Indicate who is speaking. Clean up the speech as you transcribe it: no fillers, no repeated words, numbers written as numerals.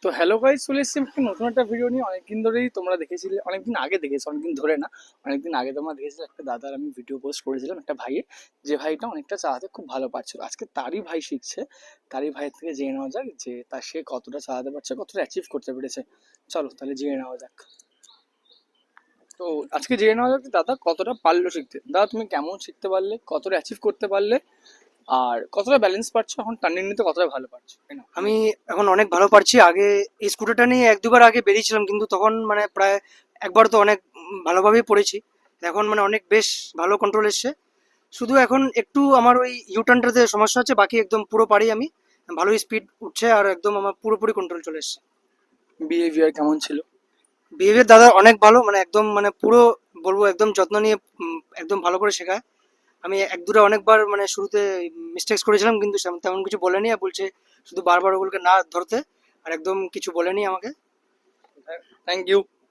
Speaker 1: তো hello guys, চলে এসেছি একটা নতুন একটা ভিডিও নিয়ে। অনেকদিন ধরেই তোমরা দেখেছিলে, অনেকদিন আগে দেখেছো, অনেকদিন ধরে না, অনেকদিন আগে তোমরা দেখেছিলে একটা দাদার আমি ভিডিও পোস্ট করেছিলাম, একটা ভাইয়ের, যে ভাইটা অনেকটা চালাতে খুব ভালো পারছিল। আজকে তারই ভাই শিখছে, তারই ভাইয়ের থেকে জেনে নেওয়া যাক যে তার সে কতটা চালাতে পারছে, কতটা অ্যাচিভ করতে পেরেছে। চলো তাহলে জেনে নেওয়া যাক। তো আজকে জেনে নেওয়া যাক যে দাদা কতটা পারলো শিখতে। দাদা তুমি কেমন শিখতে পারলে, কতটা অ্যাচিভ করতে পারলে, আর কতটা ব্যালেন্স পাচ্ছ, এখন টার্নিং নিতে কতটা ভালো পারছো, তাই না?
Speaker 2: আমি এখন অনেক ভালো পারছি। আগে এই স্কুটারটা নিয়ে এক দুবার আগে বেরিয়েছিলাম, কিন্তু তখন মানে প্রায় একবার তো অনেক ভালোভাবেই পড়েছি। এখন মানে অনেক বেশ ভালো কন্ট্রোল এসছে। শুধু এখন একটু আমার ওই ইউটার্নটাতে সমস্যা হচ্ছে, বাকি একদম পুরো পারি আমি। ভালোই স্পিড উঠছে আর একদম আমার পুরোপুরি কন্ট্রোল চলে এসছে।
Speaker 1: বিহেভিয়ার কেমন ছিল?
Speaker 2: বিহেভিয়ার দাদা অনেক ভালো, মানে একদম মানে পুরো বলবো একদম যত্ন নিয়ে একদম ভালো করে শেখায়। আমি এক দুটো অনেকবার মানে শুরুতে মিস্টেক্স করেছিলাম, কিন্তু তেমন কিছু বলেনি, আর বলছে শুধু বারবার ওগুলোকে না ধরতে, আর একদম কিছু বলেনি আমাকে।
Speaker 1: Thank you.